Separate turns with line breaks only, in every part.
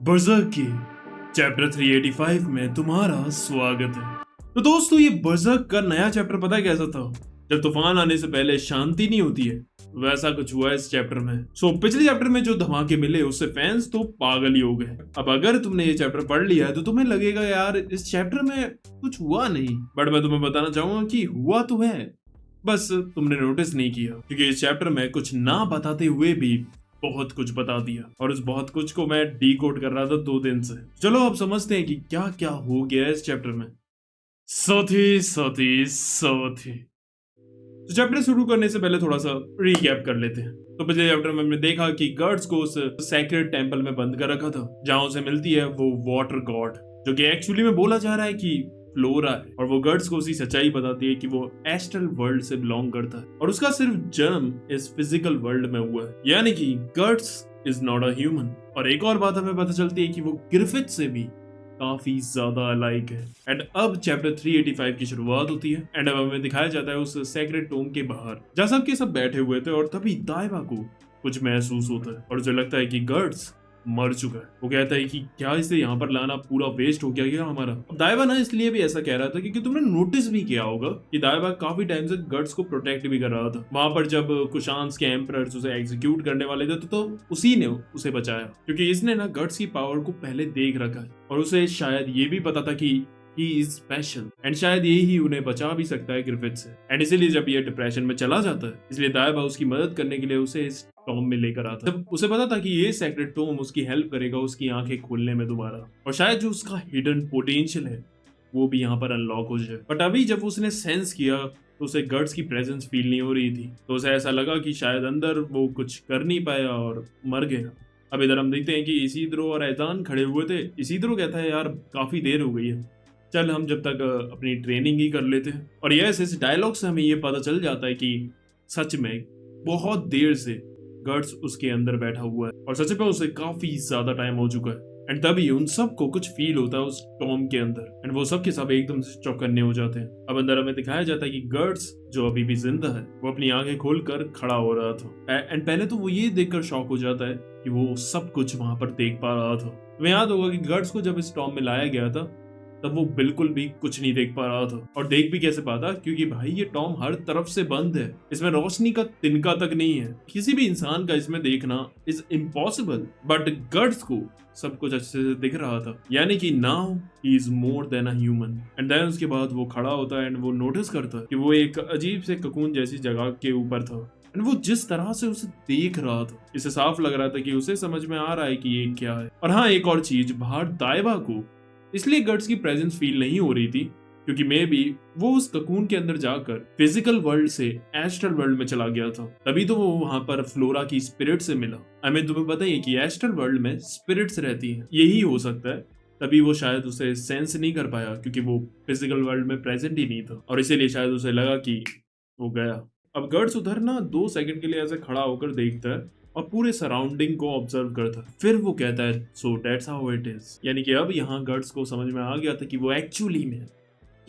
बर्ज़र्क के चैप्टर 385 में तुम्हारा स्वागत है। तो दोस्तों, ये बर्ज़र्क का नया चैप्टर पता है कैसा था? जब तूफान आने से पहले शांति नहीं होती है, वैसा कुछ हुआ इस चैप्टर में। पिछले चैप्टर में जो धमाके मिले उससे फैंस तो पागल ही हो गए। अब अगर तुमने ये चैप्टर पढ़ लिया है तो तुम्हें लगेगा यार इस चैप्टर में कुछ हुआ नहीं, बट मैं तुम्हें बताना चाहूंगा कि हुआ तो है, बस तुमने नोटिस नहीं किया, क्योंकि इस चैप्टर में कुछ ना बताते हुए भी बहुत कुछ बता दिया, और उस बहुत कुछ को मैं डी कोड कर रहा था 2 दिन से। चलो अब समझते हैं कि क्या क्या हो गया है इस चैप्टर में। साथी तो चैप्टर शुरू करने से पहले थोड़ा सा रिकैप कर लेते हैं। तो पिछले चैप्टर में हमने देखा कि गर्ड्स को उस सैक्रेड टेंपल में बंद कर रखा था, जहां उसे मिलती है वो वाटर गॉड, जो कि एक्चुअली में बोला जा रहा है कि फ्लोरा है, और वो गर्ड्स को उसी सच्चाई बताती है कि वो एस्ट्रल वर्ल्ड से बिलोंग करता है और उसका सिर्फ जन्म इस फिजिकल वर्ल्ड में हुआ है, यानी कि गर्ड्स इज नॉट अ ह्यूमन। और एक और बात हमें पता चलती है कि वो ग्रिफिथ से भी काफी ज्यादा अलाइक है। एंड अब चैप्टर 385 की शुरुआत होती है, एंड अब हमें दिखाया जाता है उस सैक्रेड टोम के बाहर, जहां सब के सब बैठे हुए थे, और तभी दाइवा को कुछ महसूस होता है और उसे लगता है कि गर्ड्स मर चुका है। वो कहता है कि क्या इसे यहाँ पर लाना पूरा वेस्ट हो गया क्या हमारा। अब दाइवा ना इसलिए भी ऐसा कह रहा था क्योंकि तुमने नोटिस भी किया होगा कि दाइवा काफी टाइम से गर्ड्स को प्रोटेक्ट भी कर रहा था। वहां पर जब कुशांस के एम्परर्स उसे एग्जीक्यूट करने वाले थे तो उसी ने उसे बचाया, क्योंकि इसने ना गर्ड्स की पावर को पहले देख रखा है और उसे शायद ये भी पता था कि ही इज स्पेशल, एंड शायद यही ही उन्हें बचा भी सकता है ग्रिफिथ से। एंड इसीलिए जब ये डिप्रेशन में चला जाता है, इसलिए दाइवा उसकी मदद करने के लिए उसे इस टॉम में लेकर आता। जब उसे पता था कि ये सेक्रेट टॉम उसकी हेल्प करेगा उसकी आंखें खोलने में दोबारा, और शायद जो उसका हिडन पोटेंशियल है वो भी यहाँ पर अनलॉक हो जाए। बट अभी जब उसने सेंस किया तो उसे गर्ड्स की प्रेजेंस फील नहीं हो रही थी, तो उसे ऐसा लगा कि शायद अंदर वो कुछ कर नहीं पाया और मर गया। अब इधर हम देखते हैं कि इसीद्रो और ऐतान खड़े हुए थे। इसीद्रो कहता है यार काफी देर हो गई है, चल हम जब तक अपनी ट्रेनिंग ही कर लेते हैं। और यस, इस डायलॉग से हमें ये पता चल जाता है कि सच में बहुत देर से गर्ड्स उसके अंदर बैठा हुआ है और सच में उसे काफी ज्यादा टाइम हो चुका है। एंड तभी उन सब को कुछ फील होता है उस टॉम के अंदर, एंड वो सब के सब एकदम से चौकन्ने हो जाते हैं। अब अंदर हमें दिखाया जाता है कि गर्ड्स जो अभी भी जिंदा है वो अपनी आंखें खोलकर खड़ा हो रहा था। एंड पहले तो वो ये देखकर शॉक हो जाता है कि वो सब कुछ वहां पर देख पा रहा था। तुम्हें याद होगा कि गर्ड्स को जब इस टॉम में लाया गया था तब वो बिल्कुल भी कुछ नहीं देख पा रहा था, और देख भी कैसे पाता क्योंकि भाई ये टॉम हर तरफ से बंद है, इसमें रोशनी का तिनका तक नहीं है। किसी भी इंसान का इसमें देखना इज इम्पॉसिबल, बट गर्ड्स को सब कुछ अच्छे से दिख रहा था, यानी कि now he is more than a human. And then उसके बाद वो खड़ा होता है एंड वो नोटिस करता है कि वो एक अजीब से ककून जैसी जगह के ऊपर था, एंड वो जिस तरह से उसे देख रहा था इसे साफ लग रहा था कि उसे समझ में आ रहा है कि ये क्या है। और हाँ, एक और चीज, बाहर दाइवा को इसलिए गर्ड्स की प्रेजेंस फील नहीं हो रही थी क्योंकि मे बी वो उस ककून के अंदर जाकर फिजिकल वर्ल्ड से एस्ट्रल वर्ल्ड में चला गया था, तभी तो वो वहां पर फ्लोरा की स्पिरिट से मिला। हमें तुम्हें पता है कि एस्ट्रल वर्ल्ड में स्पिरिट्स रहती हैं, यही हो सकता है तभी वो शायद उसे सेंस नहीं कर पाया क्योंकि वो फिजिकल वर्ल्ड में प्रेजेंट ही नहीं था, और इसीलिए शायद उसे लगा कि वो गया। अब गर्ड्स उधर ना 2 सेकंड के लिए ऐसे खड़ा होकर देखता है और पूरे सराउंडिंग को ऑब्जर्व करता है, फिर वो कहता है so that's how it is, यानी कि अब यहाँ गर्ड्स को समझ में आ गया था कि वो एक्चुअली में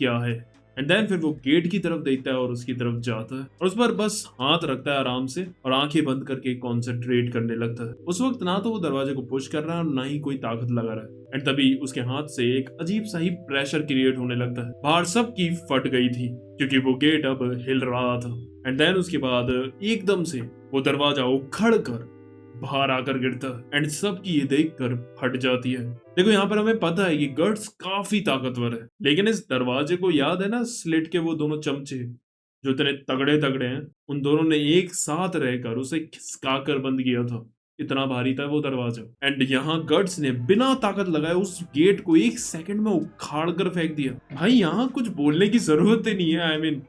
क्या है। एंड देन फिर वो गेट की तरफ देखता है और उसकी तरफ जाता है और उस पर बस हाथ रखता है आराम से और आंखें बंद करके कॉन्सेंट्रेट करने लगता है। उस वक्त ना तो वो दरवाजे को पुश कर रहा है और ना ही कोई ताकत लगा रहा है, एंड तभी उसके हाथ से एक अजीब सा ही प्रेशर क्रिएट होने लगता है। बाहर सब की फट गई थी क्योंकि वो गेट अब हिल रहा था। एंड देन उसके बाद एकदम से वो दरवाजा उखड़ कर बाहर आकर गिरता है एंड सबकी ये देखकर फट जाती है। देखो यहाँ पर हमें पता है कि गर्ड्स काफी ताकतवर है, लेकिन इस दरवाजे को याद है ना स्लिट के वो दोनों चमचे जो इतने तगड़े तगड़े हैं, उन दोनों ने एक साथ रहकर उसे खिसकाकर बंद किया था, इतना भारी था वो दरवाजा। एंड यहाँ गर्ड्स ने बिना ताकत लगाए उस गेट को 1 सेकंड में उखाड़ कर फेंक दिया। भाई यहाँ कुछ बोलने की जरूरत ही नहीं है, आई मीन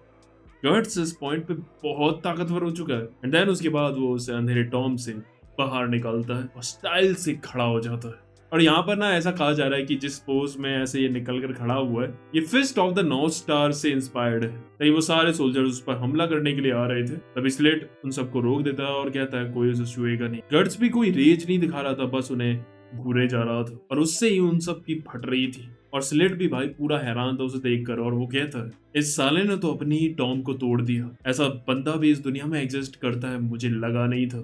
गर्ड्स इस पॉइंट पे बहुत ताकतवर हो चुका है। एंड देन उसके बाद वो उस अंधेरे टॉम से बाहर निकलता है और स्टाइल से खड़ा हो जाता है। और यहाँ पर ना ऐसा कहा जा रहा है कि जिस पोज में ऐसे ये निकल कर खड़ा हुआ है ये fist of the north star से इंस्पायर्ड है। नहीं, वो सारे सोल्जर्स उस पर हमला करने के लिए आ रहे थे, तभी स्लेट उन सबको रोक देता है और कहता है कोई उसे छुएगा नहीं। गर्ड्स भी कोई रेज नहीं दिखा रहा था, बस उन्हें घूरे जा रहा था और उससे ही उन सब की फट रही थी। और स्लेट भी भाई पूरा हैरान था उसे देखकर, और वो कहता है इस साले ने तो अपनी ही टॉम को तोड़ दिया, ऐसा बंदा भी इस दुनिया में एग्जिस्ट करता है, मुझे लगा नहीं था।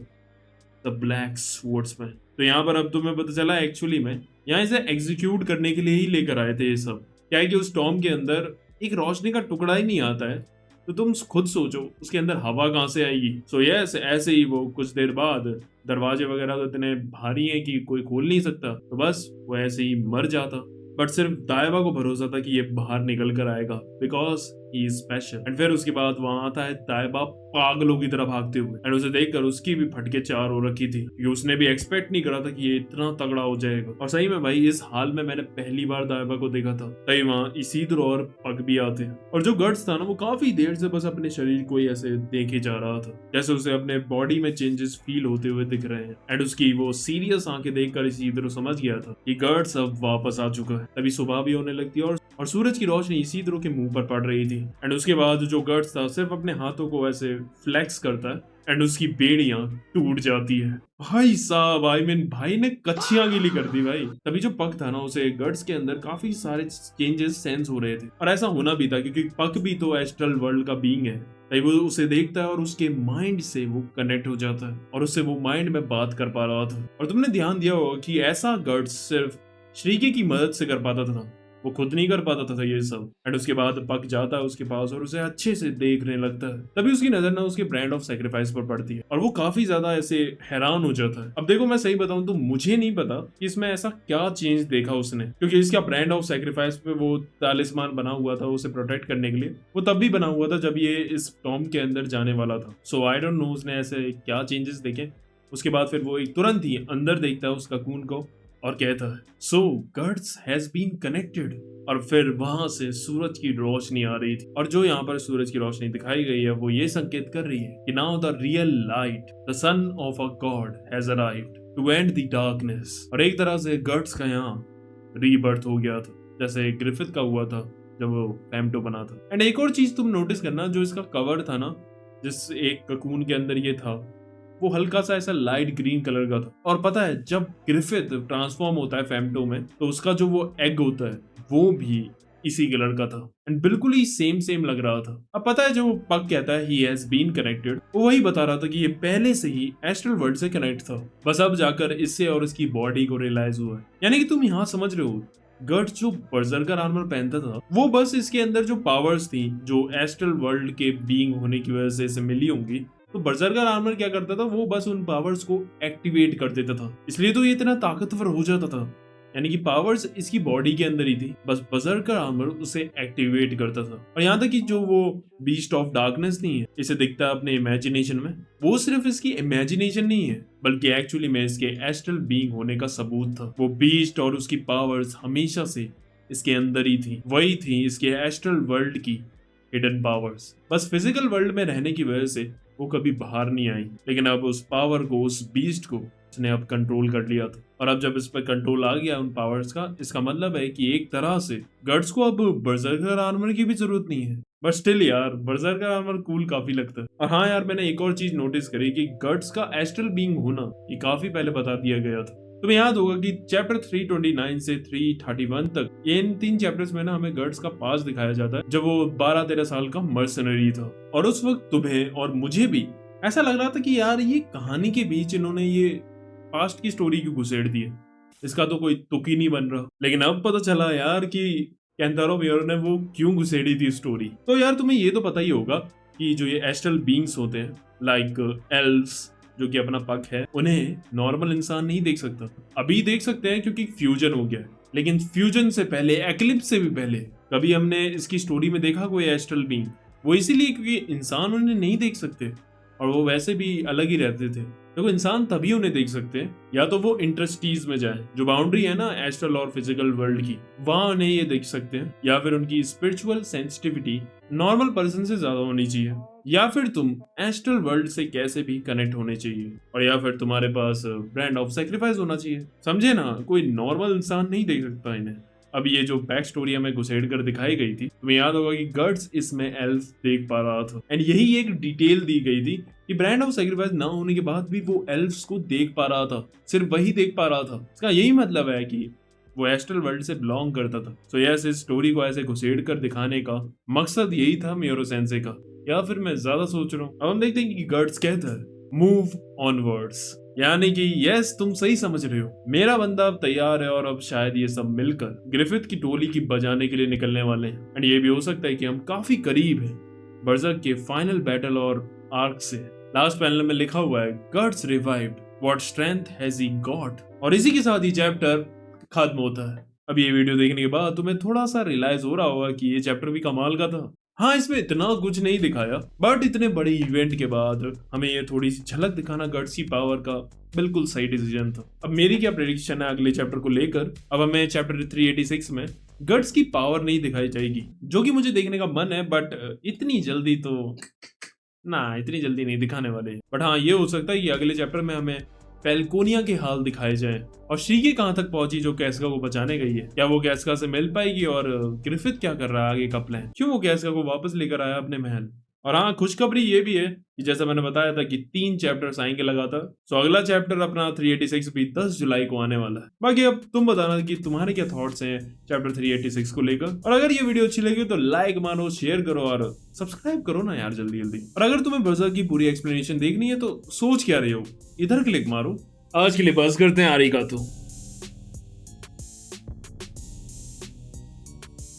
The black swordsman. तो यहाँ पर अब तुम्हें पता चला एक्चुअली में यहाँ इसे एग्जीक्यूट करने के लिए ही लेकर आए थे ये सब। क्या है कि उस टॉम के अंदर एक रोशनी का टुकड़ा ही नहीं आता है, तो तुम खुद सोचो उसके अंदर हवा कहाँ से आएगी। सो यस, ऐसे ही वो कुछ देर बाद दरवाजे वगैरह तो इतने भारी हैं कि कोई खोल नहीं सकता, तो बस वो ऐसे ही मर जाता। बट सिर्फ दायबा को भरोसा था कि ये बाहर निकल कर आएगा because he is special. And फिर उसके बाद वहां आता है दायबा पागलों की तरह भागते हुए, एंड उसे देखकर उसकी भी फटके चार हो रखी थी कि उसने भी एक्सपेक्ट नहीं करा था कि ये इतना तगड़ा हो जाएगा। और सही में भाई इस हाल में मैंने पहली बार दायबा को देखा था। तभी वहां इसीद्रो और पग भी आते हैं, और जो गट्स था ना वो काफी देर से बस अपने शरीर को ही ऐसे देखे जा रहा था, जैसे उसे अपने बॉडी में चेंजेस फील होते हुए दिख रहे हैं। एंड उसकी वो सीरियस आंखें देखकर इसीद्रो समझ गया था कि गट्स अब वापस आ चुका है। तभी सुबह भी होने लगती है और सूरज की रोशनी इसीद्रो के मुंह पर पड़ रही थी। एंड उसके बाद जो गट्स था सिर्फ अपने हाथों को ऐसे फ्लेक्स करता है एंड उसकी बेड़ियां टूट जाती है। भाई साहब, आई मीन भाई ने कच्चियां गीली कर दी भाई। तभी जो पग था ना उसे गट्स के अंदर काफी सारे चेंजेस सेंस हो रहे थे, और ऐसा होना भी था क्योंकि पग भी तो एस्ट्रल वर्ल्ड का बीइंग है। तभी वो उसे देखता है और उसके माइंड से वो कनेक्ट हो जाता है और उससे वो माइंड में बात कर पा रहा था। और तुमने ध्यान दिया होगा कि ऐसा गट्स सिर्फ श्रीके की मदद से कर पाता था, वो खुद नहीं कर पाता था ये सब। एंड उसके बाद पक जाता है उसके पास और उसे अच्छे से देखने लगता है। तभी उसकी नजर ना उसके ब्रांड ऑफ सैक्रिफाइस पर पड़ती है और वो काफी ज्यादा ऐसे हैरान हो जाता है। अब देखो मैं सही बताऊं तो मुझे नहीं पता कि इसमें ऐसा क्या चेंज देखा उसने, क्योंकि इसका ब्रांड ऑफ सैक्रिफाइस पे वो तालिस्मान बना हुआ था उसे प्रोटेक्ट करने के लिए, वो तब भी बना हुआ था जब ये इस टॉम के अंदर जाने वाला था। सो आई डोंट नो उसने ऐसे क्या चेंजेस देखे। उसके बाद फिर वो एक तुरंत ही अंदर देखता है उस ककून को और कहता है सो गट्स हैज बीन कनेक्टेड। और फिर वहां से सूरज की रोशनी आ रही थी, और जो यहाँ पर सूरज की रोशनी दिखाई गई है वो ये संकेत कर रही है कि now the real light the son of a god has arrived to end the darkness. और एक तरह से गट्स का यहाँ रीबर्थ हो गया था, जैसे ग्रिफिथ का हुआ था जब वो फेम्टो बना था। एंड एक और चीज तुम नोटिस करना, जो इसका कवर था ना जिस एक ककून के अंदर ये था, वो हल्का सा ऐसा लाइट ग्रीन कलर का था। और पता है जब ग्रिफिथ ट्रांसफॉर्म होता है फेम्टो में तो उसका जो वो एग होता है वो भी इसी कलर का था एंड बिल्कुल ही सेम सेम लग रहा था। अब पता है जो पग कहता है ही हैज बीन कनेक्टेड, वो वही बता रहा था कि ये पहले से ही एस्ट्रल वर्ल्ड से कनेक्ट था, बस अब जाकर इससे और इसकी बॉडी को रियलाइज हुआ है। यानी कि तुम यहाँ समझ रहे हो गट्स जो बर्जरकर आर्मर पहनता था वो बस इसके अंदर जो पावर्स थी जो एस्ट्रल वर्ल्ड के बीइंग होने की वजह से इसे मिली होंगी, तो बर्जरकर आर्मर क्या करता था वो बस उन पावर्स को एक्टिवेट कर देता था, इसलिए तो ये इतना ताकतवर हो जाता था। यानी कि पावर्स इसकी बॉडी के अंदर ही थी, बस बर्जरकर आर्मर उसे एक्टिवेट करता था। और यहाँ तक कि जो वो बीस्ट ऑफ डार्कनेस नहीं है, इसे दिखता है अपने इमेजिनेशन में, वो सिर्फ इसकी इमेजिनेशन नहीं है बल्कि एक्चुअली में इसके एस्ट्रल बीइंग होने का सबूत था। वो बीस्ट और उसकी पावर्स हमेशा से इसके अंदर ही थी, वही थी इसके एस्ट्रल वर्ल्ड की हिडन पावर्स। बस फिजिकल वर्ल्ड में रहने की वजह से वो कभी बाहर नहीं आई, लेकिन अब उस पावर को, उस बीस्ट को उसने अब कंट्रोल कर लिया था। और अब जब इस पर कंट्रोल आ गया उन पावर्स का, इसका मतलब है कि एक तरह से गट्स को अब बर्जरकर आर्मर की भी जरूरत नहीं है। बट स्टिल यार बर्जरकर आर्मर कूल काफी लगता है। और हाँ यार, मैंने एक और चीज नोटिस करी कि गट्स का एस्ट्रल बीइंग होना ये काफी पहले बता दिया गया था। तुम्हें याद होगा कि चैप्टर 329 से 331 तक ये इन 3 चैप्टर्स में ना हमें गट्स का पास दिखाया जाता है जब वो 12-13 साल का मर्सनरी था। और उस वक्त तुम्हें और मुझे भी ऐसा लग रहा था कि यार ये कहानी के बीच इन्होंने ये पास्ट की स्टोरी क्यों घुसेड़ दी है, इसका तो कोई तुक ही नहीं बन रहा। लेकिन अब पता चला यार कि केंटारो मियोरो ने वो क्यों घुसेड़ी थी स्टोरी। तो यार तुम्हें ये तो पता ही होगा कि जो ये एस्ट्रल बीइंग्स होते हैं लाइक एल्व्स जो कि अपना पग है, उन्हें नॉर्मल इंसान नहीं देख सकता। अभी देख सकते हैं क्योंकि फ्यूजन हो गया है, लेकिन फ्यूजन से पहले, एक्लिप्स से भी पहले कभी हमने इसकी स्टोरी में देखा कोई एस्ट्रल बीइंग? वो इसीलिए क्योंकि इंसान उन्हें नहीं देख सकते और वो वैसे भी अलग ही रहते थे। देखो इंसान तभी उन्हें देख सकते हैं या तो वो इंटरस्टीज में जाए, जो बाउंड्री है ना एस्ट्रल और फिजिकल वर्ल्ड की, वहां उन्हें ये देख सकते हैं, या फिर उनकी स्पिरिचुअल सेंसिटिविटी नॉर्मल पर्सन से ज्यादा होनी चाहिए, या फिर तुम एस्ट्रल वर्ल्ड से कैसे भी कनेक्ट होने चाहिए, और या फिर तुम्हारे पास ब्रांड ऑफ सैक्रिफाइस होना चाहिए। समझे ना, कोई नॉर्मल इंसान नहीं देख सकता इन्हें। अब ये जो बैक स्टोरी हमें घुसेड़ कर दिखाई गई थी, तुम्हें याद होगा कि गट्स इसमें एल्फ देख पा रहा था एंड यही एक डिटेल दी गई थी कि ब्रांड ऑफ सैक्रिफाइस ना होने के बाद भी वो एल्फ्स को देख पा रहा था, सिर्फ वही देख पा रहा था। इसका यही मतलब है कि वो एस्ट्रल वर्ल्ड से बिलोंग करता था। सो यस, इस स्टोरी को ऐसे घुसेड़ कर दिखाने का मकसद यही था मियोरो सेंसे का, या फिर मैं ज्यादा सोच रहा हूँ। अब हम देखते हैं कि गट्स कहता है मूव ऑनवर्ड्स। यानी कि यस, तुम सही समझ रहे हो, मेरा बंदा अब तैयार है और अब शायद ये सब मिलकर ग्रिफिथ की टोली की बजाने के लिए निकलने वाले हैं। एंड ये भी हो सकता है कि हम काफी करीब हैं बर्जर्क के फाइनल बैटल और आर्क से। लास्ट पैनल में लिखा हुआ है guts revived, what strength has he got. और इसी के साथ ही चैप्टर खत्म होता है। अब ये वीडियो देखने के बाद तुम्हें थोड़ा सा रियलाइज हो रहा होगा कि ये चैप्टर भी कमाल का था। हाँ, इसमें इतना कुछ नहीं दिखाया, बट इतने बड़े इवेंट के बाद हमें ये थोड़ी सी झलक दिखाना गट्स की पावर का बिल्कुल सही डिसीजन था। अब मेरी क्या प्रेडिक्शन है अगले चैप्टर को लेकर, अब हमें चैप्टर 386 में गट्स की पावर नहीं दिखाई जाएगी, जो कि मुझे देखने का मन है, बट इतनी जल्दी नहीं दिखाने वाले। बट हाँ, ये हो सकता है कि अगले चैप्टर में हमें पेल्कोनिया के हाल दिखाए जाएं और श्रीके कहां तक पहुंची जो कैस्का को बचाने गई है। क्या वो कैस्का से मिल पाएगी और ग्रिफिथ क्या कर रहा है आगे का प्लान, क्यों वो कैस्का को वापस लेकर आया अपने महल। और हाँ, खुशखबरी ये भी है कि जैसा मैंने बताया था कि 3 चैप्टर्स आएंगे लगातार। सो अगला चैप्टर अपना 386 भी 10 जुलाई को आने वाला है। बाकी अब तुम बताना कि तुम्हारे क्या थॉट्स हैं चैप्टर 386 को लेकर। और अगर ये वीडियो अच्छी लगी तो लाइक मारो, शेयर करो और सब्सक्राइब करो ना यार जल्दी जल्दी। और अगर तुम्हें बर्जर्क की पूरी एक्सप्लेनेशन देखनी है तो सोच क्या रहे हो, इधर क्लिक मारो। आज के लिए बस करते हैं, आरिगातो।